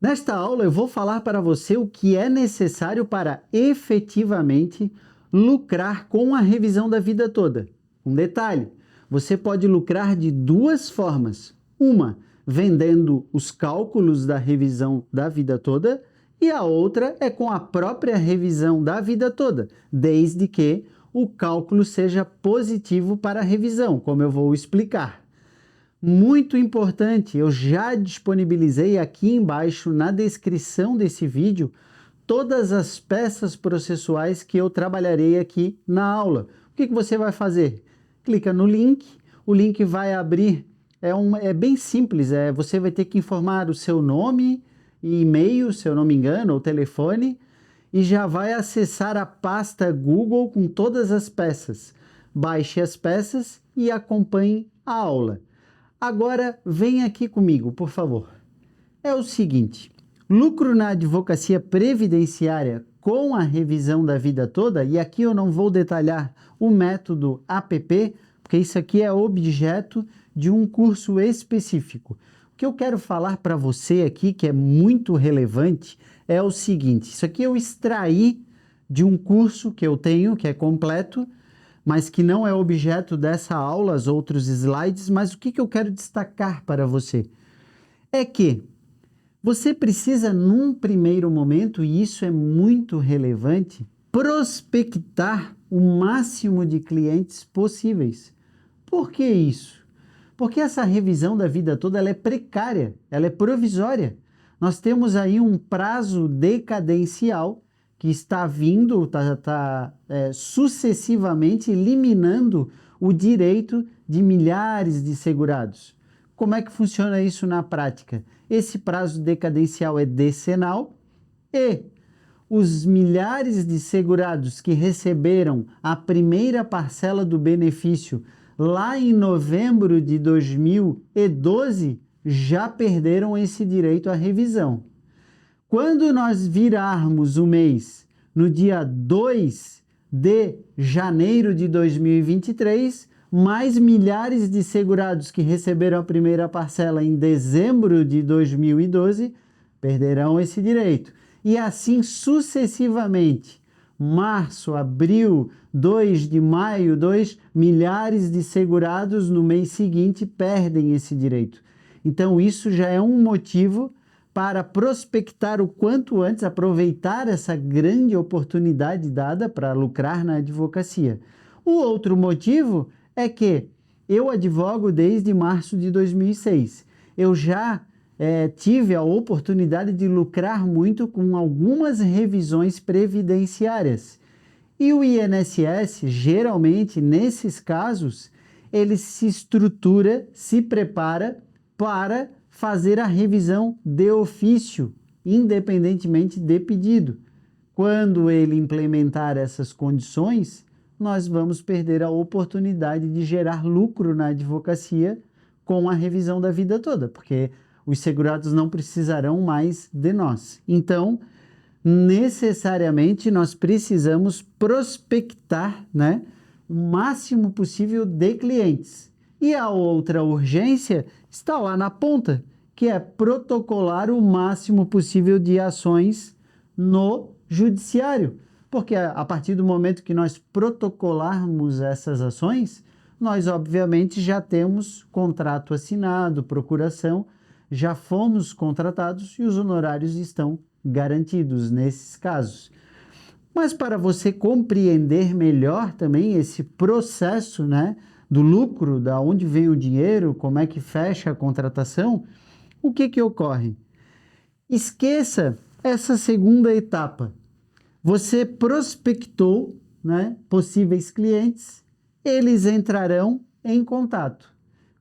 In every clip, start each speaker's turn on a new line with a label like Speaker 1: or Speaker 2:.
Speaker 1: Nesta aula eu vou falar para você o que é necessário para efetivamente lucrar com a revisão da vida toda. Um detalhe, você pode lucrar de duas formas. Uma, vendendo os cálculos da revisão da vida toda, e a outra é com a própria revisão da vida toda, desde que o cálculo seja positivo para a revisão, como eu vou explicar. Muito importante, eu já disponibilizei aqui embaixo na descrição desse vídeo todas as peças processuais que eu trabalharei aqui na aula. O que você vai fazer? Clica no link, o link vai abrir, é bem simples, você vai ter que informar o seu nome e e-mail, se eu não me engano, ou telefone, e já vai acessar a pasta Google com todas as peças. Baixe as peças e acompanhe a aula. Agora, vem aqui comigo, por favor. É o seguinte, lucro na advocacia previdenciária com a revisão da vida toda, e aqui eu não vou detalhar o método APP, porque isso aqui é objeto de um curso específico. O que eu quero falar para você aqui, que é muito relevante, é o seguinte, isso aqui eu extraí de um curso que eu tenho, que é completo, mas que não é objeto dessa aula, os outros slides, mas o que eu quero destacar para você? É que você precisa, num primeiro momento, e isso é muito relevante, prospectar o máximo de clientes possíveis. Por que isso? Porque essa revisão da vida toda ela é precária, ela é provisória. Nós temos aí um prazo decadencial que está vindo, sucessivamente eliminando o direito de milhares de segurados. Como é que funciona isso na prática? Esse prazo decadencial é decenal e os milhares de segurados que receberam a primeira parcela do benefício lá em novembro de 2012 já perderam esse direito à revisão. Quando nós virarmos o mês no dia 2 de janeiro de 2023, mais milhares de segurados que receberam a primeira parcela em dezembro de 2012 perderão esse direito. E assim sucessivamente. Março, abril, 2 de maio, milhares de segurados no mês seguinte perdem esse direito. Então isso já é um motivo para prospectar o quanto antes, aproveitar essa grande oportunidade dada para lucrar na advocacia. O outro motivo é que eu advogo desde março de 2006. Eu já tive a oportunidade de lucrar muito com algumas revisões previdenciárias. E o INSS, geralmente, nesses casos, ele se estrutura, se prepara para fazer a revisão de ofício, independentemente de pedido. Quando ele implementar essas condições, nós vamos perder a oportunidade de gerar lucro na advocacia com a revisão da vida toda, porque os segurados não precisarão mais de nós. Então, necessariamente, nós precisamos prospectar, o máximo possível de clientes. E a outra urgência está lá na ponta, que é protocolar o máximo possível de ações no judiciário. Porque a partir do momento que nós protocolarmos essas ações, nós obviamente já temos contrato assinado, procuração, já fomos contratados e os honorários estão garantidos nesses casos. Mas para você compreender melhor também esse processo, do lucro, da onde vem o dinheiro, como é que fecha a contratação, o que ocorre? Esqueça essa segunda etapa. Você prospectou, possíveis clientes, eles entrarão em contato.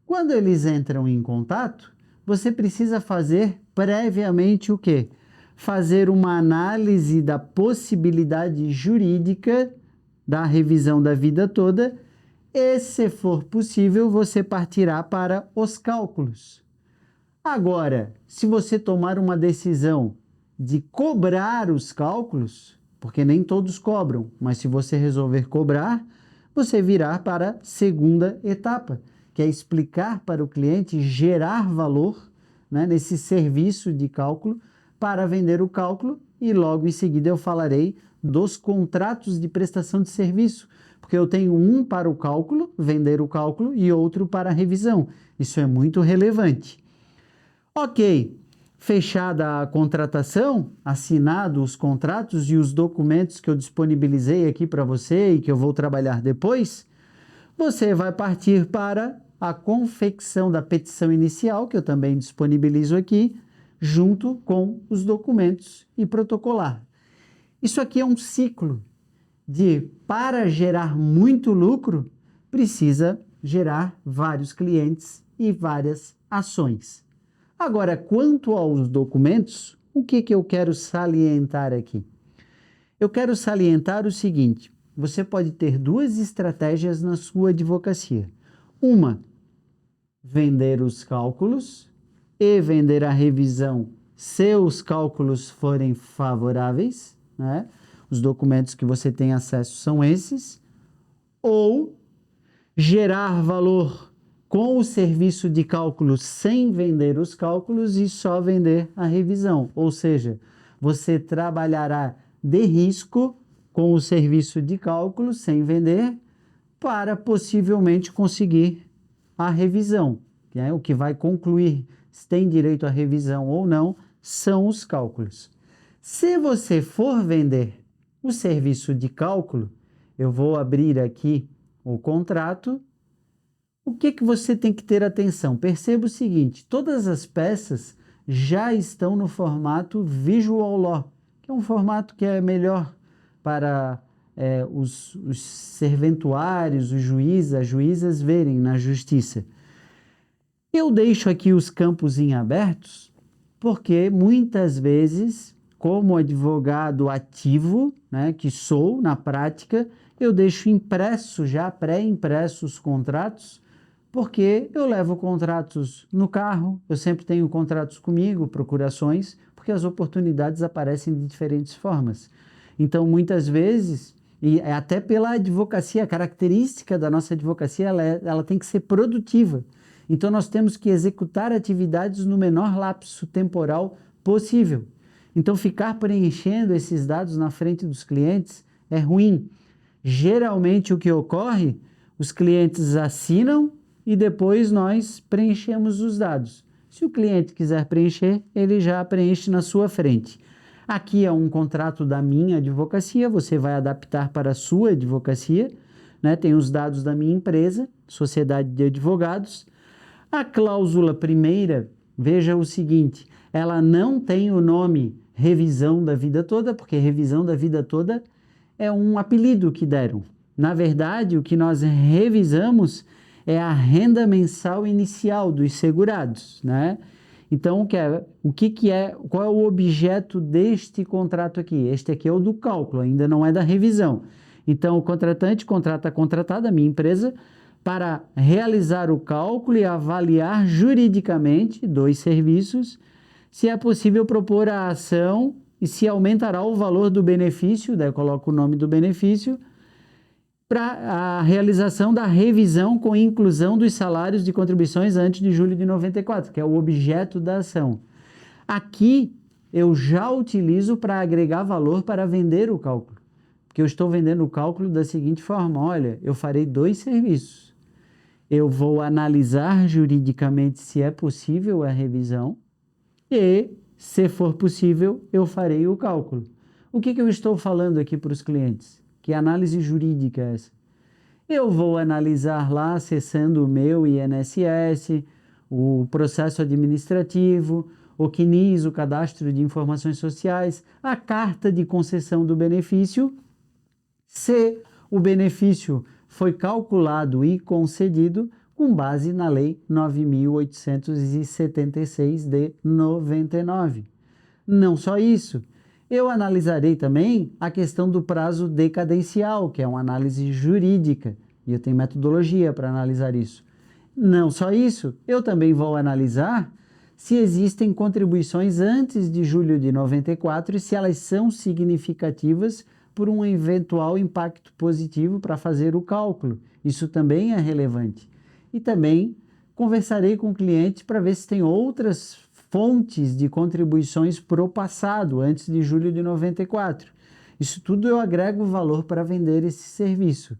Speaker 1: Quando eles entram em contato, você precisa fazer previamente o quê? Fazer uma análise da possibilidade jurídica da revisão da vida toda e, se for possível, você partirá para os cálculos. Agora, se você tomar uma decisão de cobrar os cálculos, porque nem todos cobram, mas se você resolver cobrar, você virá para a segunda etapa, que é explicar para o cliente, gerar valor nesse serviço de cálculo para vender o cálculo e logo em seguida eu falarei dos contratos de prestação de serviço, porque eu tenho um para o cálculo, vender o cálculo, e outro para a revisão. Isso é muito relevante. Ok, fechada a contratação, assinados os contratos e os documentos que eu disponibilizei aqui para você e que eu vou trabalhar depois, você vai partir para a confecção da petição inicial, que eu também disponibilizo aqui, junto com os documentos e protocolar. Isso aqui é um ciclo para gerar muito lucro, precisa gerar vários clientes e várias ações. Agora, quanto aos documentos, o que eu quero salientar aqui? Eu quero salientar o seguinte: você pode ter duas estratégias na sua advocacia. Uma, vender os cálculos e vender a revisão se os cálculos forem favoráveis, né? Os documentos que você tem acesso são esses. Ou gerar valor com o serviço de cálculo sem vender os cálculos e só vender a revisão. Ou seja, você trabalhará de risco com o serviço de cálculo sem vender para possivelmente conseguir a revisão. Né? O que vai concluir se tem direito à revisão ou não são os cálculos. Se você for vender o serviço de cálculo, eu vou abrir aqui o contrato. O que você tem que ter atenção? Perceba o seguinte: todas as peças já estão no formato Visual Law, que é um formato que é melhor para os serventuários, os juízes, as juízas verem na justiça. Eu deixo aqui os campos em abertos porque muitas vezes, como advogado ativo, né, que sou na prática, eu deixo impresso, já pré-impressos os contratos, porque eu levo contratos no carro, eu sempre tenho contratos comigo, procurações, porque as oportunidades aparecem de diferentes formas. Então, muitas vezes, e até pela advocacia, a característica da nossa advocacia, ela tem que ser produtiva. Então, nós temos que executar atividades no menor lapso temporal possível. Então, ficar preenchendo esses dados na frente dos clientes é ruim. Geralmente, o que ocorre, os clientes assinam e depois nós preenchemos os dados. Se o cliente quiser preencher, ele já preenche na sua frente. Aqui é um contrato da minha advocacia, você vai adaptar para a sua advocacia, né? Tem os dados da minha empresa, Sociedade de Advogados. A cláusula primeira, veja o seguinte, ela não tem o nome revisão da vida toda, porque revisão da vida toda é um apelido que deram. Na verdade, o que nós revisamos é a renda mensal inicial dos segurados, né? Então, qual é o objeto deste contrato aqui? Este aqui é o do cálculo, ainda não é da revisão. Então, o contratante contrata a contratada, a minha empresa, para realizar o cálculo e avaliar juridicamente dois serviços, se é possível propor a ação e se aumentará o valor do benefício, daí eu coloco o nome do benefício, para a realização da revisão com inclusão dos salários de contribuições antes de julho de 94, que é o objeto da ação. Aqui eu já utilizo para agregar valor para vender o cálculo, porque eu estou vendendo o cálculo da seguinte forma: olha, eu farei dois serviços. Eu vou analisar juridicamente se é possível a revisão e, se for possível, eu farei o cálculo. O que eu estou falando aqui para os clientes? Que análise jurídica é essa? Eu vou analisar lá, acessando o meu INSS, o processo administrativo, o CNIS, o Cadastro de Informações Sociais, a carta de concessão do benefício. Se o benefício foi calculado e concedido com base na Lei 9.876 de 99. Não só isso, eu analisarei também a questão do prazo decadencial, que é uma análise jurídica, e eu tenho metodologia para analisar isso. Não só isso, eu também vou analisar se existem contribuições antes de julho de 94 e se elas são significativas por um eventual impacto positivo para fazer o cálculo. Isso também é relevante. E também conversarei com o cliente para ver se tem outras fontes de contribuições pro passado, antes de julho de 94. Isso tudo eu agrego valor para vender esse serviço.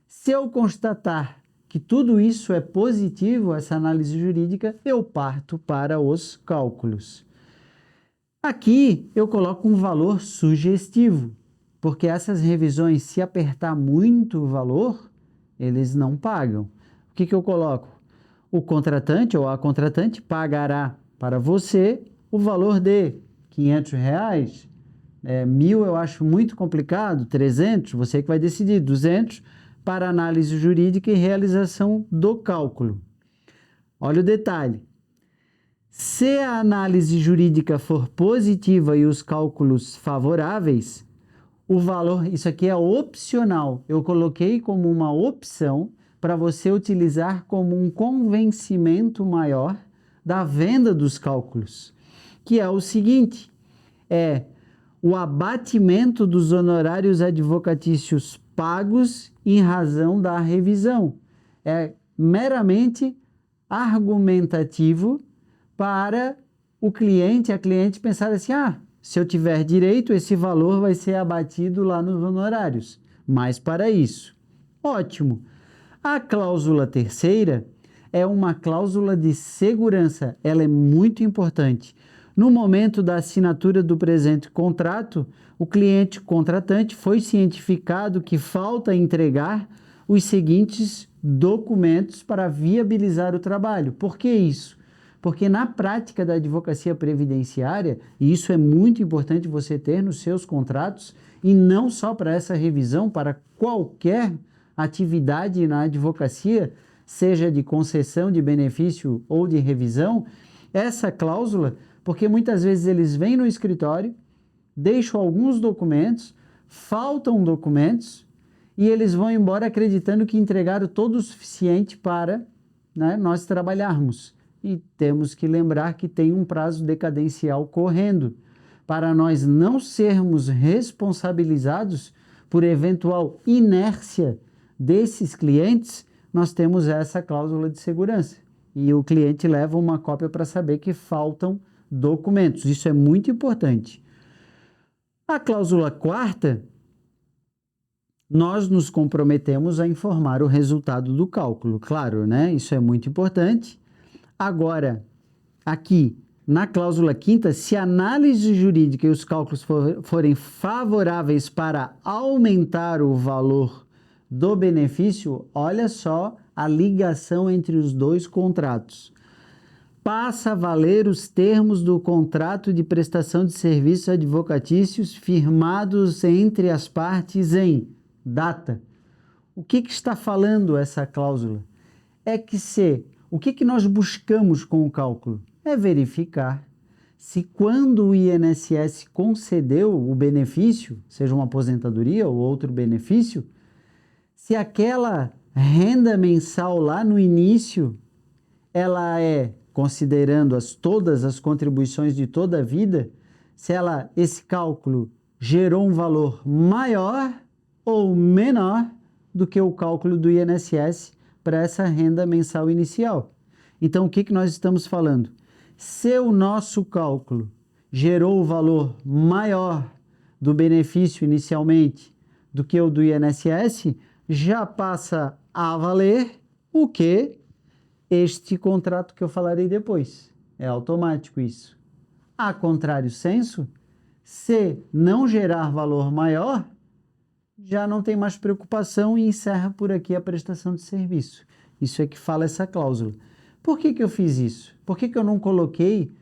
Speaker 1: Se eu constatar que tudo isso é positivo, essa análise jurídica, eu parto para os cálculos. Aqui eu coloco um valor sugestivo, porque essas revisões, se apertar muito o valor, eles não pagam. O que eu coloco? O contratante ou a contratante pagará para você o valor de R$500, 1.000 eu acho muito complicado, 300, você que vai decidir, 200 para análise jurídica e realização do cálculo. Olha o detalhe. Se a análise jurídica for positiva e os cálculos favoráveis, o valor, isso aqui é opcional, eu coloquei como uma opção para você utilizar como um convencimento maior da venda dos cálculos, que é o seguinte, o abatimento dos honorários advocatícios pagos em razão da revisão. É meramente argumentativo para o cliente, a cliente pensar assim, se eu tiver direito, esse valor vai ser abatido lá nos honorários. Mas para isso, ótimo. A cláusula terceira é uma cláusula de segurança. Ela é muito importante. No momento da assinatura do presente contrato, o cliente contratante foi cientificado que falta entregar os seguintes documentos para viabilizar o trabalho. Por que isso? Porque na prática da advocacia previdenciária, e isso é muito importante você ter nos seus contratos, e não só para essa revisão, para qualquer atividade na advocacia, seja de concessão de benefício ou de revisão, essa cláusula, porque muitas vezes eles vêm no escritório, deixam alguns documentos, faltam documentos, e eles vão embora acreditando que entregaram todo o suficiente para nós trabalharmos. E temos que lembrar que tem um prazo decadencial correndo, para nós não sermos responsabilizados por eventual inércia desses clientes, nós temos essa cláusula de segurança. E o cliente leva uma cópia para saber que faltam documentos. Isso é muito importante. A cláusula quarta, nós nos comprometemos a informar o resultado do cálculo. Claro, Isso é muito importante. Agora, aqui, na cláusula quinta, se a análise jurídica e os cálculos forem favoráveis para aumentar o valor do benefício, olha só a ligação entre os dois contratos. Passa a valer os termos do contrato de prestação de serviços advocatícios firmados entre as partes em data. O que está falando essa cláusula? É que o que nós buscamos com o cálculo? É verificar se quando o INSS concedeu o benefício, seja uma aposentadoria ou outro benefício, se aquela renda mensal lá no início, ela considerando todas as contribuições de toda a vida, se esse cálculo gerou um valor maior ou menor do que o cálculo do INSS para essa renda mensal inicial. Então, o que nós estamos falando? Se o nosso cálculo gerou o valor maior do benefício inicialmente do que o do INSS, já passa a valer o que? Este contrato que eu falarei depois. É automático isso. A contrário senso, se não gerar valor maior, já não tem mais preocupação e encerra por aqui a prestação de serviço. Isso é que fala essa cláusula. Por que eu fiz isso? Por que eu não coloquei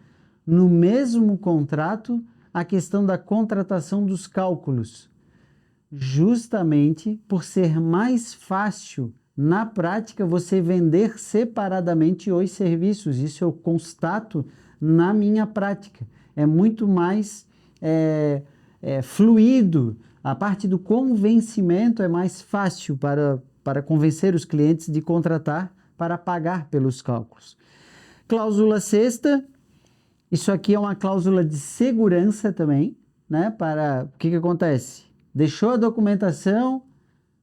Speaker 1: no mesmo contrato a questão da contratação dos cálculos? Justamente por ser mais fácil, na prática, você vender separadamente os serviços. Isso eu constato na minha prática. É muito mais fluido. A parte do convencimento é mais fácil para convencer os clientes de contratar para pagar pelos cálculos. Cláusula sexta, isso aqui é uma cláusula de segurança também, o que acontece? Deixou a documentação,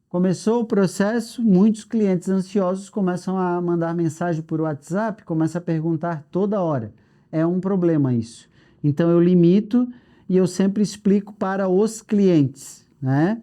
Speaker 1: começou o processo, muitos clientes ansiosos começam a mandar mensagem por WhatsApp, começam a perguntar toda hora. é um problema isso. Então eu limito e eu sempre explico para os clientes, né?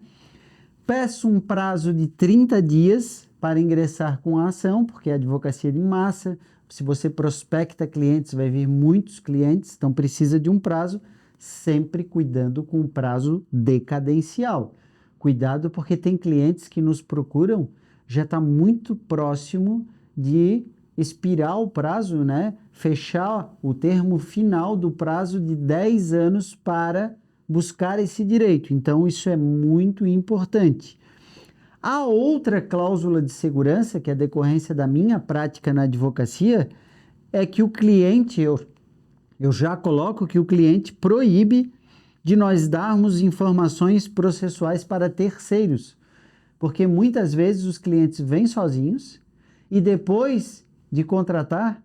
Speaker 1: Peço um prazo de 30 dias para ingressar com a ação, porque é advocacia de massa. Se você prospecta clientes, vai vir muitos clientes, então precisa de um prazo, sempre cuidando com o prazo decadencial. Cuidado, porque tem clientes que nos procuram, já está muito próximo de expirar o prazo, né? Fechar o termo final do prazo de 10 anos para buscar esse direito. Então, isso é muito importante. A outra cláusula de segurança, que é a decorrência da minha prática na advocacia, é que o cliente, eu já coloco que o cliente proíbe de nós darmos informações processuais para terceiros, porque muitas vezes os clientes vêm sozinhos e depois de contratar,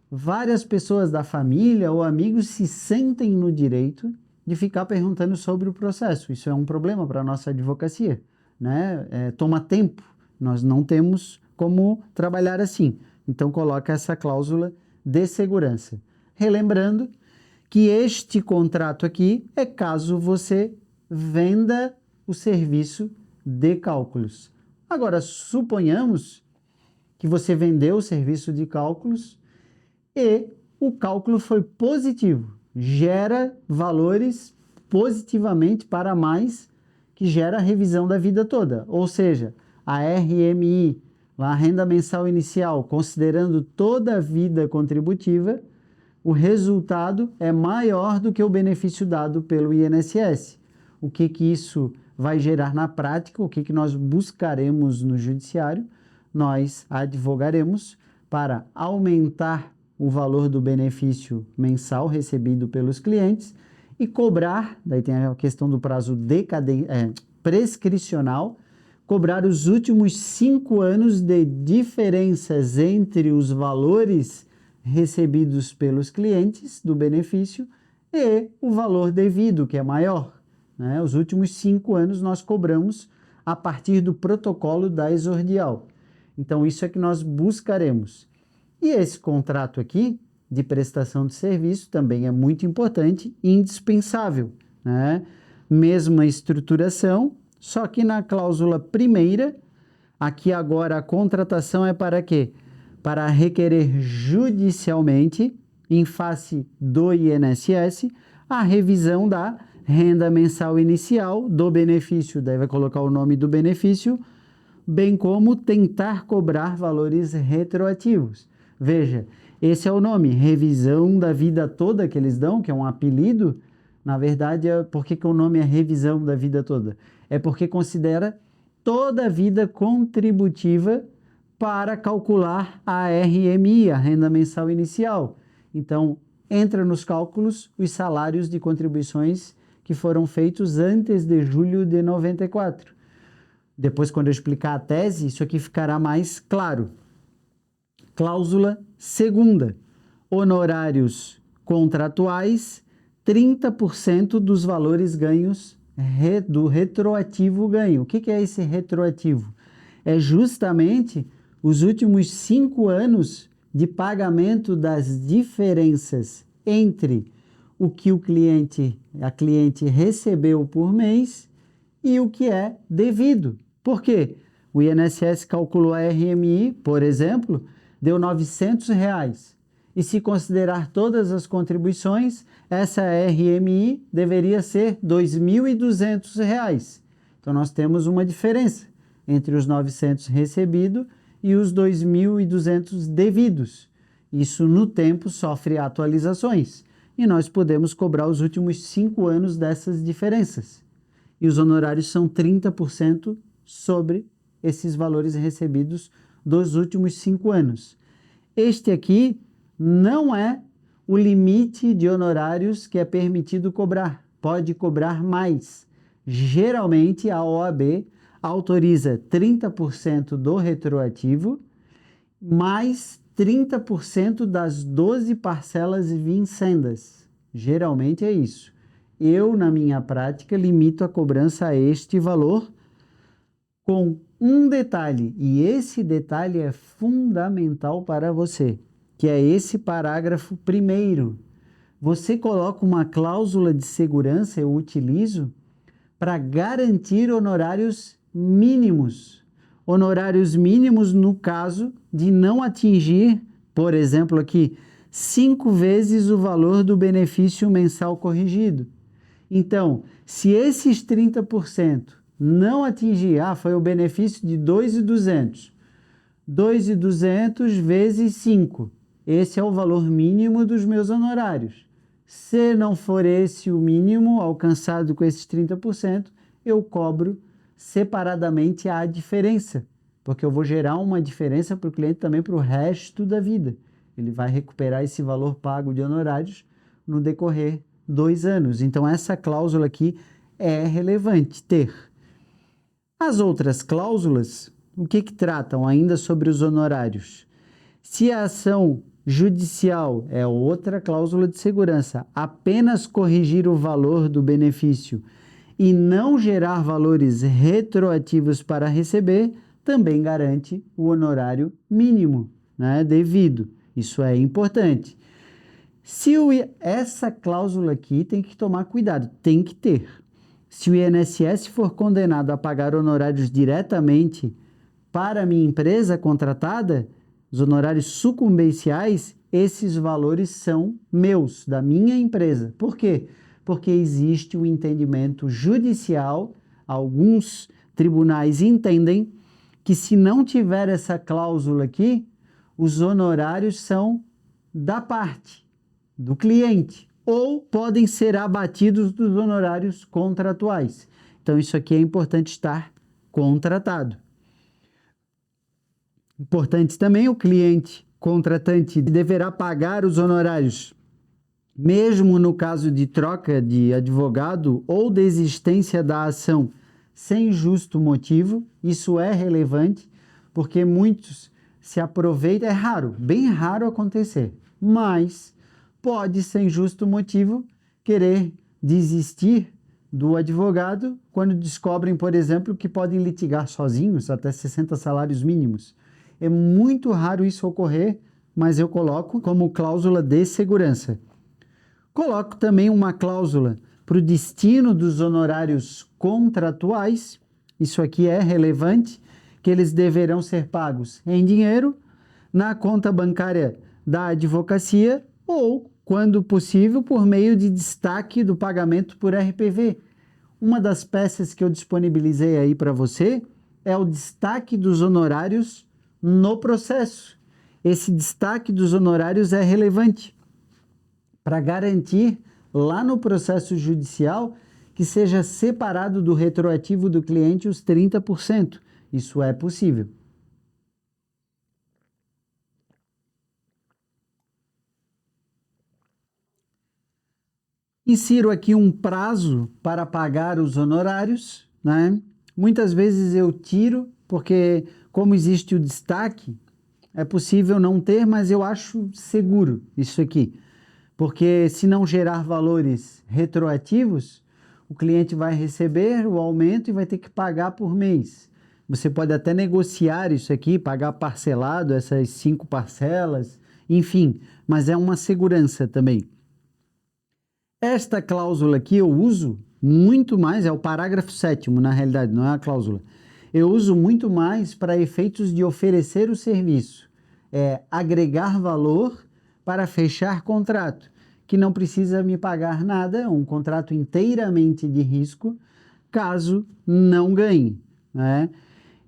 Speaker 1: várias pessoas da família ou amigos se sentem no direito de ficar perguntando sobre o processo. Isso é um problema para a nossa advocacia, né? Toma tempo, nós não temos como trabalhar assim. Então, coloca essa cláusula de segurança. Relembrando que este contrato aqui é caso você venda o serviço de cálculos. Agora, suponhamos que você vendeu o serviço de cálculos e o cálculo foi positivo, gera valores positivamente para mais, que gera a revisão da vida toda. Ou seja, a RMI, a renda mensal inicial, considerando toda a vida contributiva, o resultado é maior do que o benefício dado pelo INSS. O que isso vai gerar na prática? O que nós buscaremos no judiciário? Nós advogaremos para aumentar o valor do benefício mensal recebido pelos clientes e cobrar, daí tem a questão do prazo prescricional, cobrar os últimos 5 anos de diferenças entre os valores recebidos pelos clientes do benefício e o valor devido, que é maior, né? Os últimos 5 anos nós cobramos a partir do protocolo da exordial. Então, isso é que nós buscaremos. E esse contrato aqui, de prestação de serviço, também é muito importante e indispensável, né? Mesma estruturação, só que na cláusula primeira, aqui agora a contratação é para quê? Para requerer judicialmente, em face do INSS, a revisão da renda mensal inicial do benefício, daí vai colocar o nome do benefício, bem como tentar cobrar valores retroativos. Veja, esse é o nome, revisão da vida toda que eles dão, que é um apelido. Na verdade, por que o nome é revisão da vida toda? É porque considera toda a vida contributiva para calcular a RMI, a renda mensal inicial. Então, entra nos cálculos os salários de contribuições que foram feitos antes de julho de 94. Depois, quando eu explicar a tese, isso aqui ficará mais claro. Cláusula segunda, honorários contratuais, 30% dos valores ganhos do retroativo ganho. O que é esse retroativo? É justamente os últimos 5 anos de pagamento das diferenças entre o que a cliente recebeu por mês e o que é devido. Por quê? O INSS calculou a RMI, por exemplo, deu R$ 900. E se considerar todas as contribuições, essa RMI deveria ser R$ 2.200. Então, nós temos uma diferença entre os 900 recebidos e os 2.200 devidos. Isso, no tempo, sofre atualizações. E nós podemos cobrar os últimos 5 anos dessas diferenças. E os honorários são 30% sobre esses valores recebidos dos últimos 5 anos. Este aqui não é o limite de honorários que é permitido cobrar. Pode cobrar mais. Geralmente, a OAB autoriza 30% do retroativo, mais 30% das 12 parcelas vincendas. Geralmente é isso. Eu, na minha prática, limito a cobrança a este valor, com um detalhe, e esse detalhe é fundamental para você, que é esse parágrafo primeiro. você coloca uma cláusula de segurança, eu utilizo, para garantir honorários mínimos. Honorários mínimos no caso de não atingir, por exemplo, aqui, 5 vezes o valor do benefício mensal corrigido. Então, se esses 30% não atingir, foi o benefício de 2.200. 2.200 vezes 5. Esse é o valor mínimo dos meus honorários. Se não for esse o mínimo alcançado com esses 30%, eu cobro separadamente a diferença, porque eu vou gerar uma diferença para o cliente também para o resto da vida. Ele vai recuperar esse valor pago de honorários no decorrer 2 anos. Então, essa cláusula aqui é relevante ter. As outras cláusulas, o que tratam ainda sobre os honorários? Se a ação judicial é outra cláusula de segurança, apenas corrigir o valor do benefício e não gerar valores retroativos para receber, também garante o honorário mínimo, né, devido. Isso é importante. Essa cláusula aqui tem que tomar cuidado, tem que ter. Se o INSS for condenado a pagar honorários diretamente para a minha empresa contratada, os honorários sucumbenciais, esses valores são meus, da minha empresa. Por quê? Porque existe o entendimento judicial, alguns tribunais entendem que se não tiver essa cláusula aqui, os honorários são da parte, do cliente, ou podem ser abatidos dos honorários contratuais. Então, isso aqui é importante estar contratado. Importante também, o cliente contratante deverá pagar os honorários, mesmo no caso de troca de advogado ou desistência da ação sem justo motivo. Isso é relevante, porque muitos se aproveitam, é raro, bem raro acontecer, mas pode, sem justo motivo, querer desistir do advogado quando descobrem, por exemplo, que podem litigar sozinhos até 60 salários mínimos. É muito raro isso ocorrer, mas eu coloco como cláusula de segurança. Coloco também uma cláusula para o destino dos honorários contratuais. Isso aqui é relevante, que eles deverão ser pagos em dinheiro, na conta bancária da advocacia ou, quando possível, por meio de destaque do pagamento por RPV. Uma das peças que eu disponibilizei aí para você é o destaque dos honorários no processo. Esse destaque dos honorários é relevante para garantir lá no processo judicial que seja separado do retroativo do cliente os 30%. Isso é possível. Insiro aqui um prazo para pagar os honorários, né? Muitas vezes eu tiro, porque como existe o destaque, é possível não ter, mas eu acho seguro isso aqui. Porque se não gerar valores retroativos, o cliente vai receber o aumento e vai ter que pagar por mês. Você pode até negociar isso aqui, pagar parcelado, essas 5 parcelas, enfim, mas é uma segurança também. Esta cláusula aqui eu uso muito mais, é o parágrafo 7º, na realidade, não é a cláusula. Eu uso muito mais para efeitos de oferecer o serviço, agregar valor para fechar contrato, que não precisa me pagar nada, um contrato inteiramente de risco, caso não ganhe, né?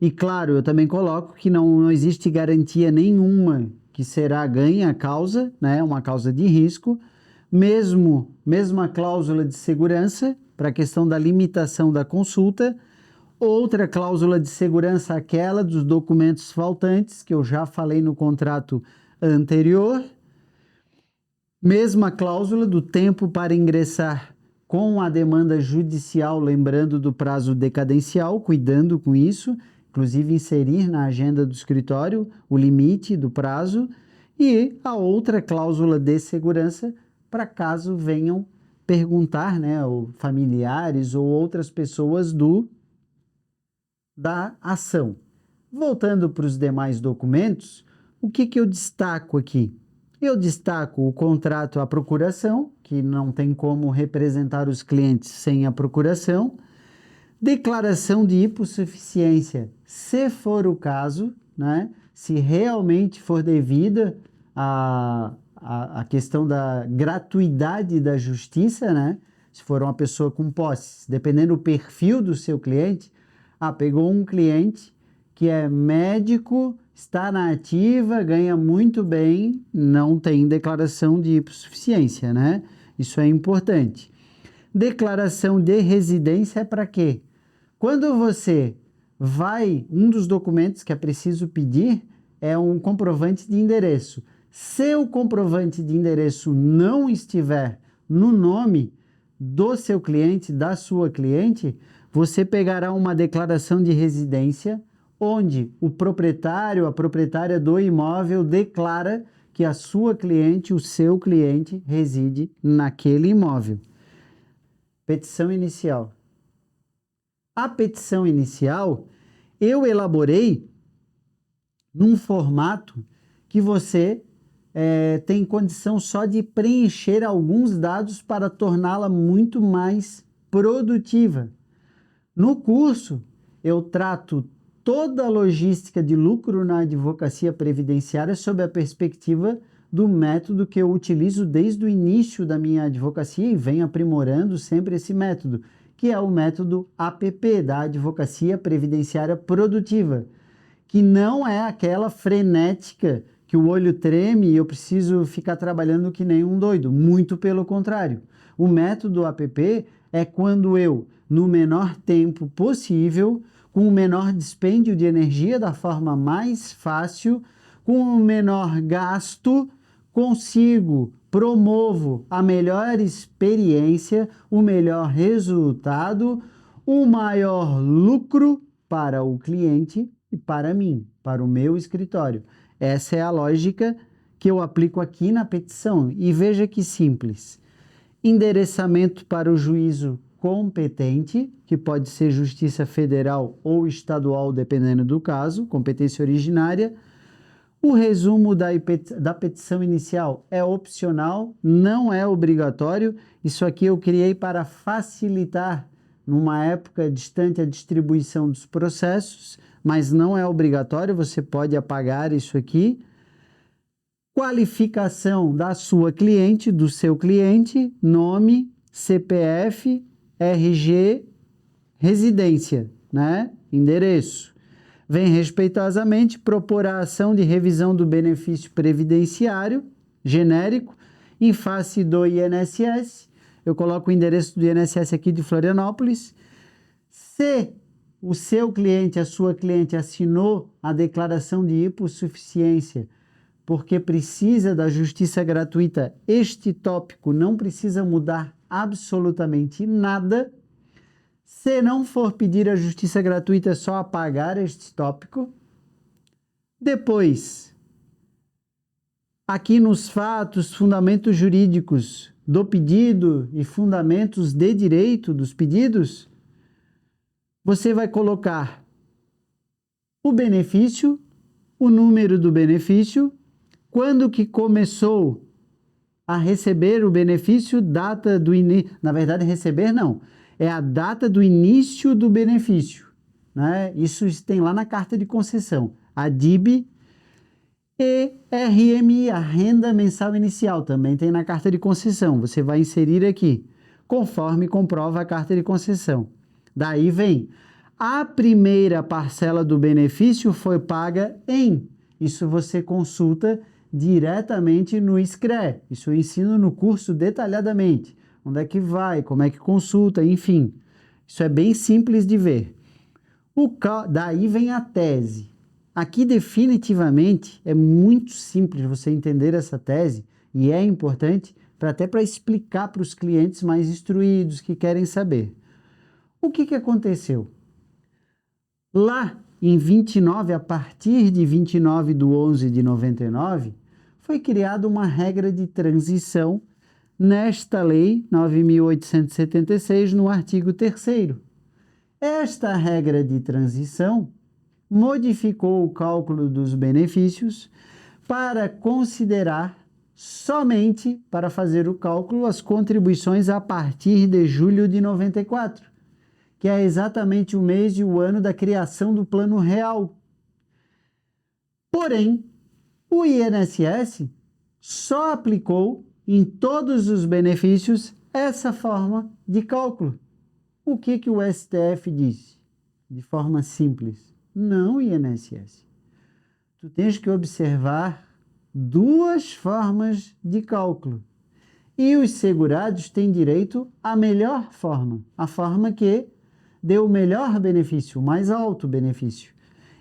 Speaker 1: E claro, eu também coloco que não existe garantia nenhuma que será ganha a causa, né? Uma causa de risco, mesma cláusula de segurança para a questão da limitação da consulta, outra cláusula de segurança, aquela dos documentos faltantes, que eu já falei no contrato anterior, mesma cláusula do tempo para ingressar com a demanda judicial, lembrando do prazo decadencial, cuidando com isso, inclusive inserir na agenda do escritório o limite do prazo, e a outra cláusula de segurança para caso venham perguntar, né, ou familiares ou outras pessoas da ação. Voltando para os demais documentos, o que eu destaco aqui? Eu destaco o contrato à procuração, que não tem como representar os clientes sem a procuração. Declaração de hipossuficiência, se for o caso, né? Se realmente for devida a questão da gratuidade da justiça, né? Se for uma pessoa com posses, dependendo do perfil do seu cliente, pegou um cliente que é médico, está na ativa, ganha muito bem, não tem declaração de hipossuficiência, né? Isso é importante. Declaração de residência é para quê? Quando você um dos documentos que é preciso pedir é um comprovante de endereço. Se o comprovante de endereço não estiver no nome do seu cliente, da sua cliente, você pegará uma declaração de residência onde o proprietário, a proprietária do imóvel declara que a sua cliente, o seu cliente, reside naquele imóvel. Petição inicial. A petição inicial eu elaborei num formato que você tem condição só de preencher alguns dados para torná-la muito mais produtiva. No curso, eu trato toda a logística de lucro na advocacia previdenciária sob a perspectiva do método que eu utilizo desde o início da minha advocacia e venho aprimorando sempre esse método, que é o método APP, da Advocacia Previdenciária Produtiva, que não é aquela frenética que o olho treme e eu preciso ficar trabalhando que nem um doido. Muito pelo contrário. O método APP é quando eu, no menor tempo possível, com o menor dispêndio de energia da forma mais fácil, com o menor gasto, promovo a melhor experiência, o melhor resultado, o maior lucro para o cliente e para mim, para o meu escritório. Essa é a lógica que eu aplico aqui na petição. E veja que simples. Endereçamento para o juízo competente, que pode ser Justiça Federal ou estadual, dependendo do caso, competência originária. O resumo da petição inicial é opcional, não é obrigatório. Isso aqui eu criei para facilitar, numa época distante, a distribuição dos processos, mas não é obrigatório, você pode apagar isso aqui. Qualificação da sua cliente, do seu cliente, nome, CPF, RG, residência, né? Endereço. Vem respeitosamente propor a ação de revisão do benefício previdenciário genérico em face do INSS. Eu coloco o endereço do INSS aqui de Florianópolis. Se o seu cliente, a sua cliente assinou a declaração de hipossuficiência porque precisa da justiça gratuita, este tópico não precisa mudar absolutamente nada. Se não for pedir a justiça gratuita, é só apagar este tópico. Depois, aqui nos fatos, fundamentos jurídicos do pedido e fundamentos de direito dos pedidos, você vai colocar o benefício, o número do benefício, quando que começou a receber o benefício, data do início. Na verdade, receber não. É a data do início do benefício, né? Isso tem lá na carta de concessão. A DIB e RMI, a renda mensal inicial, também tem na carta de concessão. Você vai inserir aqui, conforme comprova a carta de concessão. Daí vem, a primeira parcela do benefício foi paga em. Isso você consulta diretamente no SCRE. Isso eu ensino no curso detalhadamente. Onde é que vai, como é que consulta, enfim. Isso é bem simples de ver. Daí vem a tese. Aqui definitivamente é muito simples você entender essa tese e é importante até para explicar para os clientes mais instruídos que querem saber. O que aconteceu? Lá em 29, a partir de 29 de 11 de 99, foi criada uma regra de transição nesta lei 9.876, no artigo 3º. Esta regra de transição modificou o cálculo dos benefícios para considerar somente para fazer o cálculo as contribuições a partir de julho de 94, que é exatamente o mês e o ano da criação do Plano Real. Porém, o INSS só aplicou em todos os benefícios essa forma de cálculo. O que o STF disse? De forma simples: não, INSS. Tu tens que observar duas formas de cálculo. E os segurados têm direito à melhor forma, a forma que dê o melhor benefício, o mais alto benefício.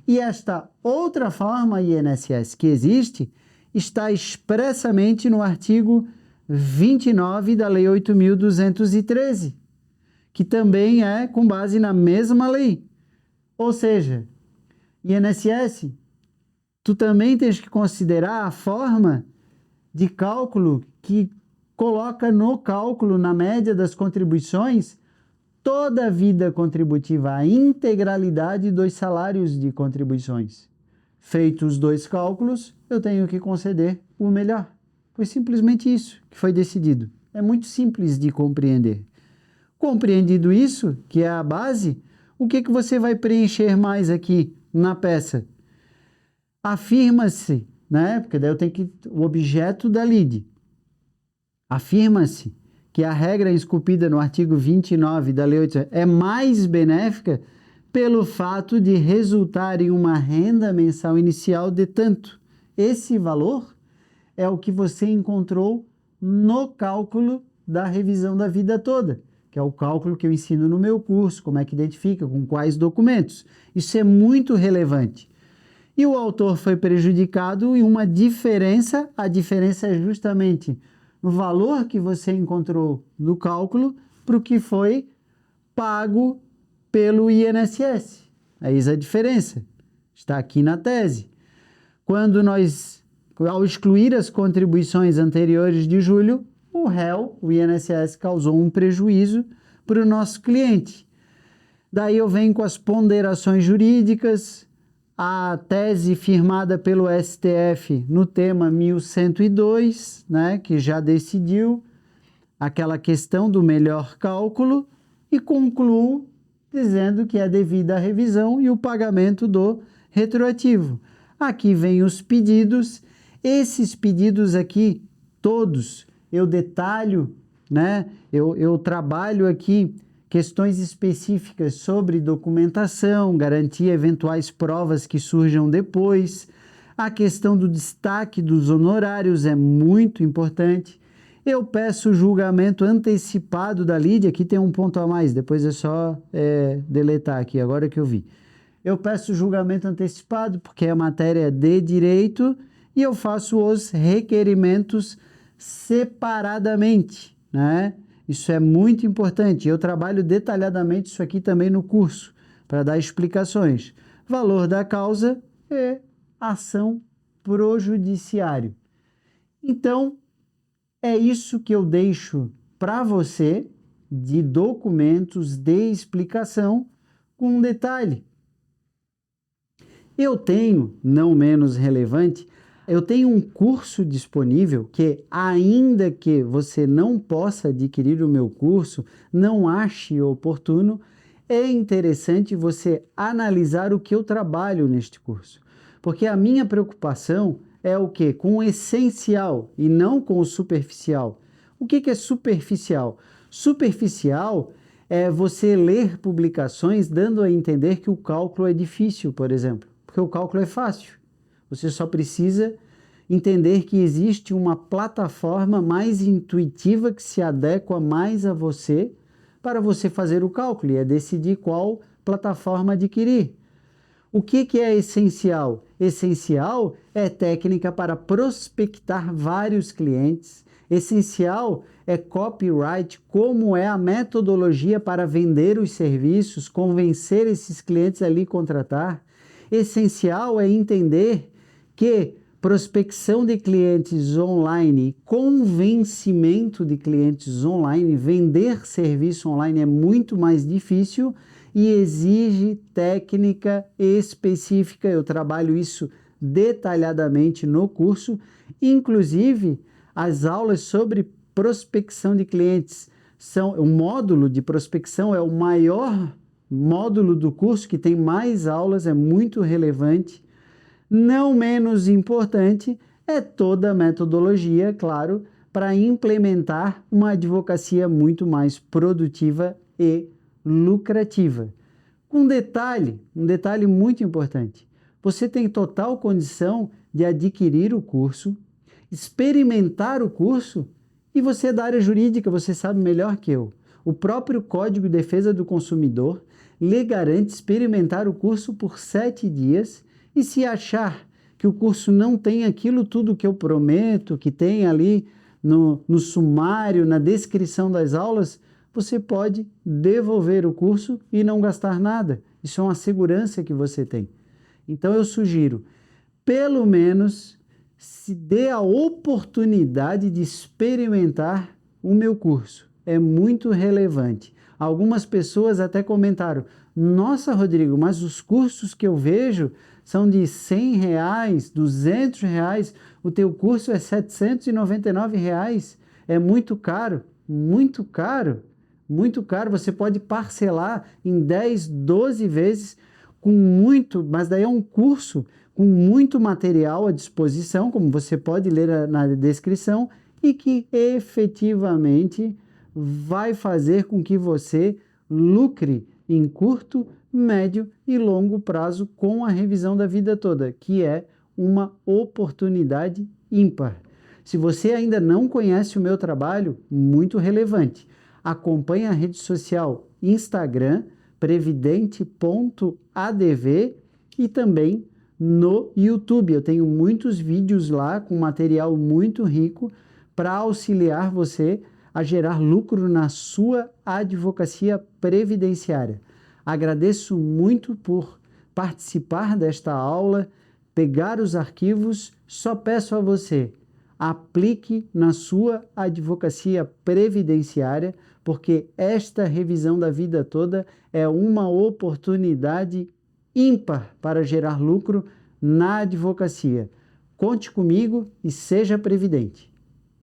Speaker 1: E esta outra forma INSS que existe está expressamente no artigo 29 da Lei 8.213, que também é com base na mesma lei. Ou seja, INSS, tu também tens que considerar a forma de cálculo que coloca no cálculo, na média das contribuições, toda a vida contributiva, a integralidade dos salários de contribuições. Feitos os dois cálculos, eu tenho que conceder o melhor. Foi simplesmente isso que foi decidido. É muito simples de compreender. Compreendido isso, que é a base, o que você vai preencher mais aqui na peça? Afirma-se, né? Porque daí eu tenho que o objeto da lide. Afirma-se que a regra esculpida no artigo 29 da Lei 8 é mais benéfica pelo fato de resultar em uma renda mensal inicial de tanto. Esse valor é o que você encontrou no cálculo da revisão da vida toda, que é o cálculo que eu ensino no meu curso, como é que identifica, com quais documentos. Isso é muito relevante. E o autor foi prejudicado em uma diferença, a diferença é justamente no valor que você encontrou no cálculo para o que foi pago pelo INSS. Eis a diferença. Está aqui na tese. Quando nós, ao excluir as contribuições anteriores de julho, o réu, o INSS, causou um prejuízo para o nosso cliente. Daí eu venho com as ponderações jurídicas, a tese firmada pelo STF no tema 1102, né, que já decidiu aquela questão do melhor cálculo, e concluo dizendo que é devida a revisão e o pagamento do retroativo. Aqui vem os pedidos. Esses pedidos aqui, todos, eu detalho, né? Eu trabalho aqui questões específicas sobre documentação, garantir eventuais provas que surjam depois. A questão do destaque dos honorários é muito importante. Eu peço julgamento antecipado da lide. Aqui tem um ponto a mais, depois é só deletar aqui, agora que eu vi. Eu peço julgamento antecipado porque é matéria de direito e eu faço os requerimentos separadamente, né? Isso é muito importante. Eu trabalho detalhadamente isso aqui também no curso, para dar explicações. Valor da causa e ação pro judiciário. Então, é isso que eu deixo para você de documentos de explicação com um detalhe. Eu tenho, não menos relevante, eu tenho um curso disponível que, ainda que você não possa adquirir o meu curso, não ache oportuno, é interessante você analisar o que eu trabalho neste curso. Porque a minha preocupação é o quê? Com o essencial e não com o superficial. O que é superficial? Superficial é você ler publicações dando a entender que o cálculo é difícil, por exemplo, porque o cálculo é fácil. Você só precisa entender que existe uma plataforma mais intuitiva que se adequa mais a você para você fazer o cálculo e é decidir qual plataforma adquirir. O que é essencial? Essencial é técnica para prospectar vários clientes. Essencial é copyright, como é a metodologia para vender os serviços, convencer esses clientes a lhe contratar. Essencial é entender que prospecção de clientes online, convencimento de clientes online, vender serviço online é muito mais difícil e exige técnica específica. Eu trabalho isso detalhadamente no curso, inclusive As aulas sobre prospecção de clientes o módulo de prospecção é o maior módulo do curso, que tem mais aulas, é muito relevante. Não menos importante é toda a metodologia, claro, para implementar uma advocacia muito mais produtiva e lucrativa. Um detalhe muito importante. Você tem total condição de adquirir o curso, experimentar o curso, e você é da área jurídica, você sabe melhor que eu. O próprio Código de Defesa do Consumidor lhe garante experimentar o curso por 7 dias, e se achar que o curso não tem aquilo tudo que eu prometo, que tem ali no sumário, na descrição das aulas, você pode devolver o curso e não gastar nada. Isso é uma segurança que você tem. Então eu sugiro, pelo menos, se dê a oportunidade de experimentar o meu curso. É muito relevante. Algumas pessoas até comentaram: nossa, Rodrigo, mas os cursos que eu vejo são de R$100, R$200, o teu curso é R$799. É muito caro, muito caro, muito caro. Você pode parcelar em 10, 12 vezes com muito, mas daí é um curso com muito material à disposição, como você pode ler na descrição, e que efetivamente vai fazer com que você lucre em curto, médio e longo prazo com a revisão da vida toda, que é uma oportunidade ímpar. Se você ainda não conhece o meu trabalho, muito relevante, acompanhe a rede social Instagram, previdente.adv, e também no YouTube. Eu tenho muitos vídeos lá com material muito rico para auxiliar você a gerar lucro na sua advocacia previdenciária. Agradeço muito por participar desta aula, pegar os arquivos. Só peço a você, aplique na sua advocacia previdenciária, porque esta revisão da vida toda é uma oportunidade ímpar para gerar lucro na advocacia. Conte comigo e seja previdente.